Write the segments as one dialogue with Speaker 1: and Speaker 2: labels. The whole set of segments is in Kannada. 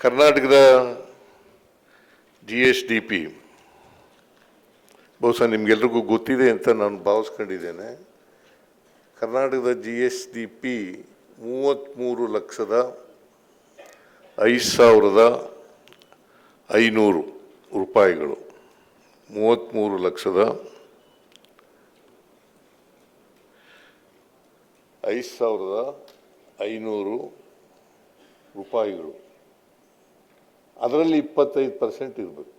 Speaker 1: ಕರ್ನಾಟಕದ GSDP ಬಹುಶಃ ನಿಮಗೆಲ್ರಿಗೂ ಗೊತ್ತಿದೆ ಅಂತ ನಾನು ಭಾವಿಸ್ಕೊಂಡಿದ್ದೇನೆ. ಕರ್ನಾಟಕದ GSDP 33,05,500 ರೂಪಾಯಿಗಳು. 33,05,500 ರೂಪಾಯಿಗಳು. ಅದರಲ್ಲಿ 25% ಇರಬೇಕು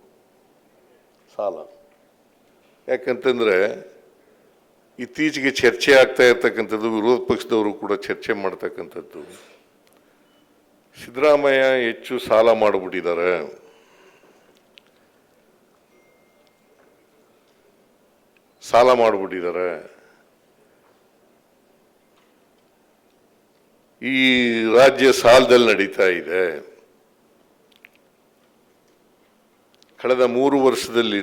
Speaker 1: ಸಾಲ. ಯಾಕಂತಂದರೆ ಇತ್ತೀಚೆಗೆ ಚರ್ಚೆ ಆಗ್ತಾ ಇರ್ತಕ್ಕಂಥದ್ದು, ವಿರೋಧ ಪಕ್ಷದವರು ಕೂಡ ಚರ್ಚೆ ಮಾಡ್ತಕ್ಕಂಥದ್ದು, ಸಿದ್ದರಾಮಯ್ಯ ಹೆಚ್ಚು ಸಾಲ ಮಾಡಿಬಿಟ್ಟಿದ್ದಾರೆ, ಈ ರಾಜ್ಯ ಸಾಲದಲ್ಲಿ ನಡೀತಾ ಇದೆ. ಕಳೆದ 3 ವರ್ಷದಲ್ಲಿ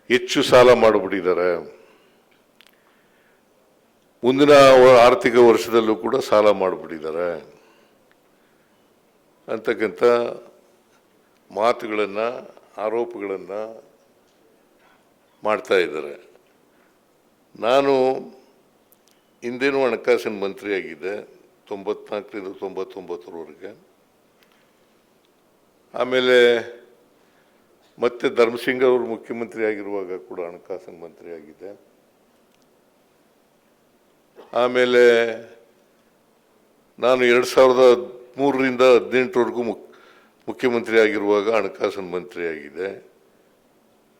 Speaker 1: ಹೆಚ್ಚು ಸಾಲ ಮಾಡಿಬಿಟ್ಟಿದ್ದಾರೆ. ಮುಂದಿನ ಆರ್ಥಿಕ ವರ್ಷದಲ್ಲೂ ಕೂಡ ಸಾಲ ಮಾಡಿಬಿಟ್ಟಿದ್ದಾರೆ ಅಂತಕ್ಕಂಥ ಮಾತುಗಳನ್ನು, ಆರೋಪಗಳನ್ನು ಮಾಡ್ತಾ ಇದ್ದಾರೆ. ನಾನು ಹಿಂದೇನೂ ಹಣಕಾಸಿನ ಮಂತ್ರಿಯಾಗಿದ್ದೆ 94ರಿಂದ 99ರವರೆಗೆ. ಆಮೇಲೆ ಮತ್ತೆ ಧರ್ಮಸಿಂಗ್ ಅವರು ಮುಖ್ಯಮಂತ್ರಿ ಆಗಿರುವಾಗ ಕೂಡ ಹಣಕಾಸಿನ ಮಂತ್ರಿ ಆಗಿದ್ದೆ. ಆಮೇಲೆ ನಾನು 2003ರಿಂದ 2018ರವರೆಗೂ ಮುಖ್ಯಮಂತ್ರಿ ಆಗಿರುವಾಗ ಹಣಕಾಸಿನ ಮಂತ್ರಿ ಆಗಿದೆ.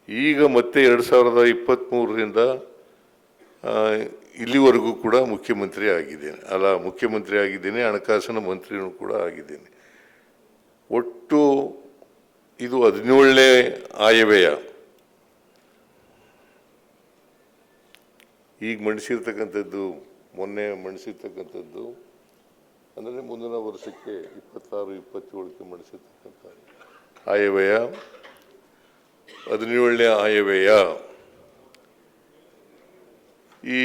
Speaker 1: ಈಗ ಮತ್ತೆ 2023ರಿಂದ ಇಲ್ಲಿವರೆಗೂ ಕೂಡ ಮುಖ್ಯಮಂತ್ರಿ ಆಗಿದ್ದೇನೆ, ಹಣಕಾಸಿನ ಮಂತ್ರಿನೂ ಕೂಡ ಆಗಿದ್ದೇನೆ. ಒಟ್ಟು ಇದು 17ನೇ ಆಯವ್ಯಯ. ಈಗ ಮೊನ್ನೆ ಮಂಡಿಸಿರ್ತಕ್ಕಂಥದ್ದು ಅಂದರೆ ಮುಂದಿನ ವರ್ಷಕ್ಕೆ 26-27ಕ್ಕೆ ಮಂಡಿಸಿರ್ತಕ್ಕಂಥ ಆಯವ್ಯಯ 17ನೇ ಆಯವ್ಯಯ. ಈ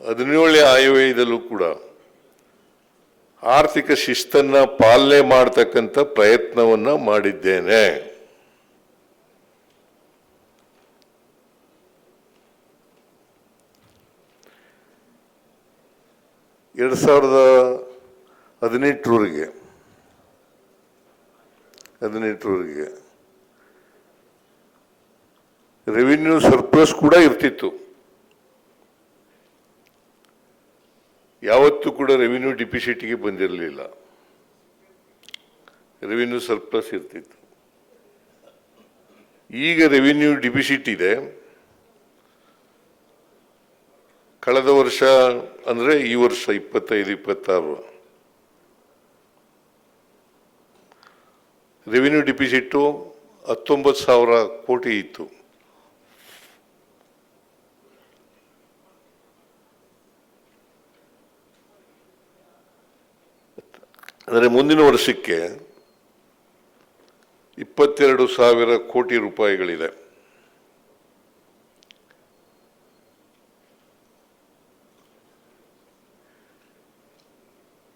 Speaker 1: 17ನೇ ಆಯವ್ಯಯದಲ್ಲೂ ಕೂಡ ಆರ್ಥಿಕ ಶಿಸ್ತನ್ನು ಪಾಲನೆ ಮಾಡತಕ್ಕಂಥ ಪ್ರಯತ್ನವನ್ನು ಮಾಡಿದ್ದೇನೆ. ಎರಡು 2018ರವರೆಗೆ ರೆವಿನ್ಯೂ ಸರ್ಪ್ಲಸ್ ಕೂಡ ಇರ್ತಿತ್ತು. ಯಾವತ್ತೂ ಕೂಡ ರೆವಿನ್ಯೂ ಡಿಫಿಸಿಟ್ಗೆ ಬಂದಿರಲಿಲ್ಲ, ರೆವಿನ್ಯೂ ಸರ್ಪ್ಲಸ್ ಇರ್ತಿತ್ತು. ಈಗ ರೆವಿನ್ಯೂ ಡಿಫಿಸಿಟ್ ಇದೆ. ಕಳೆದ ವರ್ಷ ಅಂದರೆ ಈ ವರ್ಷ 25-26 ರೆವಿನ್ಯೂ ಡಿಫಿಸಿಟ್ಟು 19,000 ಕೋಟಿ ಇತ್ತು. ಅಂದರೆ ಮುಂದಿನ ವರ್ಷಕ್ಕೆ 22,000 ಕೋಟಿ ರೂಪಾಯಿಗಳಿದೆ.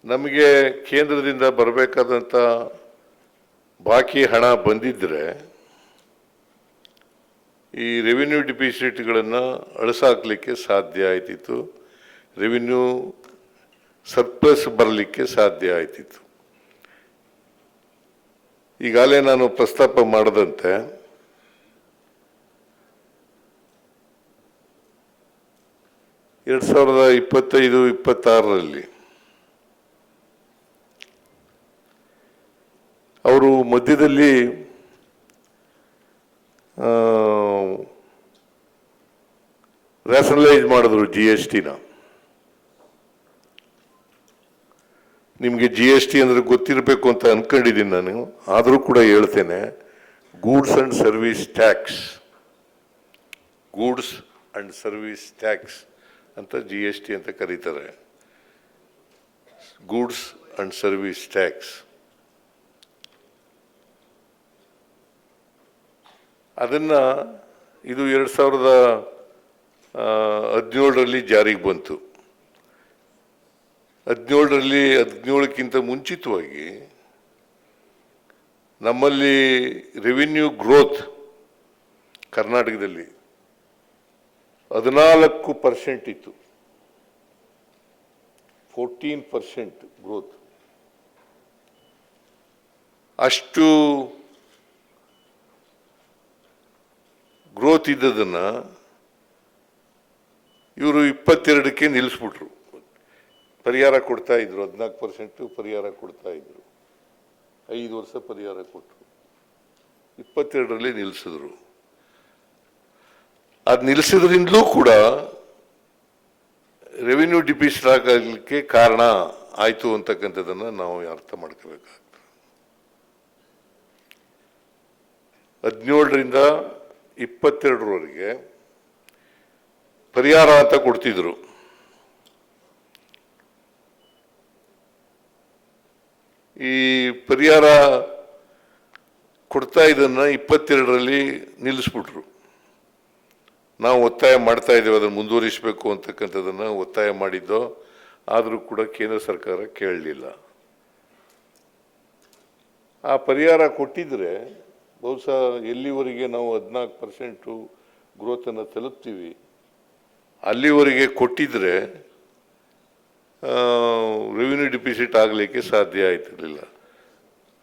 Speaker 1: ನಮಗೆ ಕೇಂದ್ರದಿಂದ ಬರಬೇಕಾದಂಥ ಬಾಕಿ ಹಣ ಬಂದಿದ್ದರೆ ಈ ರೆವಿನ್ಯೂ ಡಿಫಿಸಿಟ್ಗಳನ್ನು ಅಳಿಸಾಕಲಿಕ್ಕೆ ಸಾಧ್ಯ ಆಯ್ತಿತ್ತು, ರೆವಿನ್ಯೂ ಸರ್ಪ್ಲಸ್ ಬರಲಿಕ್ಕೆ ಸಾಧ್ಯ ಆಯ್ತಿತ್ತು. ಈಗಾಗಲೇ ನಾನು ಪ್ರಸ್ತಾಪ ಮಾಡದಂತೆ ಎರಡು 2025-26ರಲ್ಲಿ ಅವರು ಮಧ್ಯದಲ್ಲಿ ರ್ಯಾಷನಲೈಸ್ ಮಾಡಿದ್ರು GSTನ. ನಿಮಗೆ GST ಅಂದರೆ ಗೊತ್ತಿರಬೇಕು ಅಂತ ಅನ್ಕೊಂಡಿದ್ದೀನಿ ನಾನು, ಆದರೂ ಕೂಡ ಹೇಳ್ತೇನೆ. ಗೂಡ್ಸ್ ಅಂಡ್ ಸರ್ವಿಸ್ ಟ್ಯಾಕ್ಸ್ ಅಂತ GST ಅಂತ ಕರೀತಾರೆ. Goods and service tax. ಅದನ್ನು ಇದು 2017ರಲ್ಲಿ ಜಾರಿಗೆ ಬಂತು. ಹದಿನೇಳಕ್ಕಿಂತ ಮುಂಚಿತವಾಗಿ ನಮ್ಮಲ್ಲಿ ರೆವಿನ್ಯೂ ಗ್ರೋತ್ ಕರ್ನಾಟಕದಲ್ಲಿ 14% ಇತ್ತು. 14% ಗ್ರೋತ್. ಅಷ್ಟು ಗ್ರೋತ್ ಇದ್ದದನ್ನ ಇವರು 22ಕ್ಕೆ ನಿಲ್ಲಿಸ್ಬಿಟ್ರು. ಪರಿಹಾರ ಕೊಡ್ತಾ ಇದ್ರು, 14% ಪರಿಹಾರ ಕೊಡ್ತಾ ಇದ್ರು. 5 ವರ್ಷ ಪರಿಹಾರ ಕೊಟ್ಟರು. 22ರಲ್ಲಿ ನಿಲ್ಲಿಸಿದ್ರು. ಅದು ನಿಲ್ಲಿಸಿದ್ರಿಂದಲೂ ಕೂಡ ರೆವಿನ್ಯೂ ಡಿಫಿಸಿಟ್ ಆಗಲಿಕ್ಕೆ ಕಾರಣ ಆಯಿತು ಅಂತಕ್ಕಂಥದ್ದನ್ನು ನಾವು ಅರ್ಥ ಮಾಡ್ಕೋಬೇಕಾಗ್ತದೆ. 17ರಿಂದ 22ರವರೆಗೆ ಪರಿಹಾರ ಅಂತ ಕೊಡ್ತಿದ್ರು. ಈ ಪರಿಹಾರ ಕೊಡ್ತಾ ಇದನ್ನ 22ರಲ್ಲಿ ನಿಲ್ಲಿಸ್ಬಿಟ್ರು. ನಾವು ಒತ್ತಾಯ ಮಾಡ್ತಾ ಇದ್ದೇವೆ ಅದನ್ನು ಮುಂದುವರಿಸಬೇಕು ಅಂತಕ್ಕಂಥದ್ದನ್ನು ಒತ್ತಾಯ ಮಾಡಿದ್ದೋ, ಆದರೂ ಕೂಡ ಕೇಂದ್ರ ಸರ್ಕಾರ ಕೇಳಲಿಲ್ಲ. ಆ ಪರಿಹಾರ ಕೊಟ್ಟಿದ್ರೆ ಬಹುಶಃ ಎಲ್ಲಿವರೆಗೆ ನಾವು 14% ಗ್ರೋತನ್ನು ತಲುಪ್ತೀವಿ ಅಲ್ಲಿವರೆಗೆ ಕೊಟ್ಟಿದ್ರೆ ರೆವಿನ್ಯೂ ಡಿಫಿಸಿಟ್ ಆಗಲಿಕ್ಕೆ ಸಾಧ್ಯ ಆಯ್ತಿರಲಿಲ್ಲ.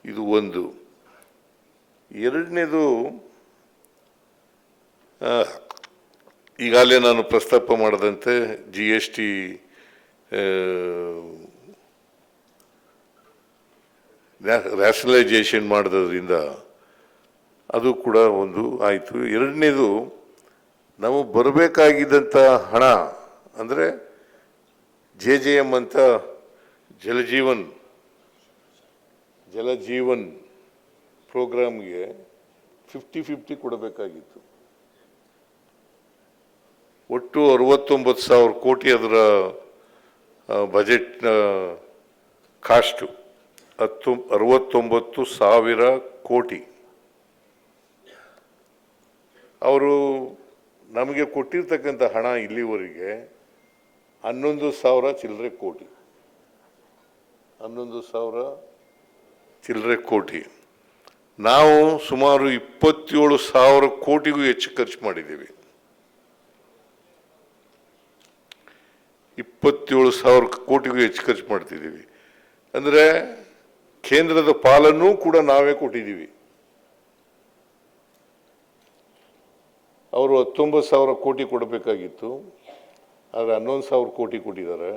Speaker 1: ಇದು ಒಂದು. ಎರಡನೇದು, ಈಗಾಗಲೇ ನಾನು ಪ್ರಸ್ತಾಪ ಮಾಡದಂತೆ GST ರ್ಯಾಷನಲೈಸೇಷನ್ ಮಾಡೋದ್ರಿಂದ ಅದು ಕೂಡ ಒಂದು ಆಯಿತು. ಎರಡನೇದು, ನಾವು ಬರಬೇಕಾಗಿದ್ದಂಥ ಹಣ ಅಂದರೆ JJM ಅಂತ ಜಲಜೀವನ್ ಪ್ರೋಗ್ರಾಮ್ಗೆ 50-50 ಕೊಡಬೇಕಾಗಿತ್ತು. ಒಟ್ಟು 69,000 ಕೋಟಿ ಅದರ ಬಜೆಟ್ ಕಾಸ್ಟು 69,000 ಕೋಟಿ. ಅವರು ನಮಗೆ ಕೊಟ್ಟಿರ್ತಕ್ಕಂಥ ಹಣ ಇಲ್ಲಿವರೆಗೆ 11,000 ಚಿಲ್ಲರೆ ಕೋಟಿ. 11,000 ಚಿಲ್ಲರೆ ಕೋಟಿ. ನಾವು ಸುಮಾರು 27,000 ಕೋಟಿಗೂ ಹೆಚ್ಚು ಖರ್ಚು ಮಾಡಿದ್ದೀವಿ. 27,000 ಕೋಟಿಗೂ ಹೆಚ್ಚು ಖರ್ಚು ಮಾಡ್ತಿದ್ದೀವಿ. ಅಂದರೆ ಕೇಂದ್ರದ ಪಾಲನ್ನು ಕೂಡ ನಾವೇ ಕೊಟ್ಟಿದ್ದೀವಿ. ಅವರು 19,000 ಕೋಟಿ ಕೊಡಬೇಕಾಗಿತ್ತು, ಆದರೆ 11,000 ಕೋಟಿ ಕೊಟ್ಟಿದ್ದಾರೆ.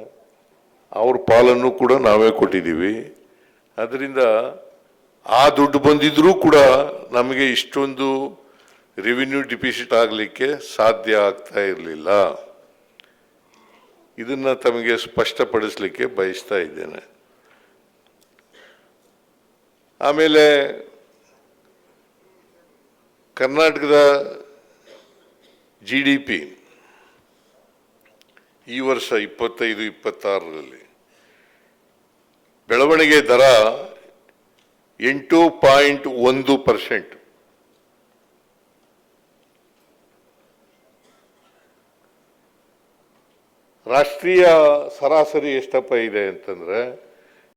Speaker 1: ಅವ್ರ ಪಾಲನ್ನು ಕೂಡ ನಾವೇ ಕೊಟ್ಟಿದ್ದೀವಿ. ಅದರಿಂದ ಆ ದುಡ್ಡು ಬಂದಿದ್ರೂ ಕೂಡ ನಮಗೆ ಇಷ್ಟೊಂದು ರೆವಿನ್ಯೂ ಡಿಫಿಸಿಟ್ ಆಗಲಿಕ್ಕೆ ಸಾಧ್ಯ ಆಗ್ತಾ ಇರಲಿಲ್ಲ. ಇದನ್ನು ತಮಗೆ ಸ್ಪಷ್ಟಪಡಿಸಲಿಕ್ಕೆ ಬಯಸ್ತಾ ಇದ್ದೇನೆ. ಆಮೇಲೆ ಕರ್ನಾಟಕದ GDP ಈ ವರ್ಷ 25-26ರಲ್ಲಿ ಬೆಳವಣಿಗೆ ದರ 8.1%. ರಾಷ್ಟ್ರೀಯ ಸರಾಸರಿ ಎಷ್ಟಪ್ಪ ಇದೆ ಅಂತಂದ್ರೆ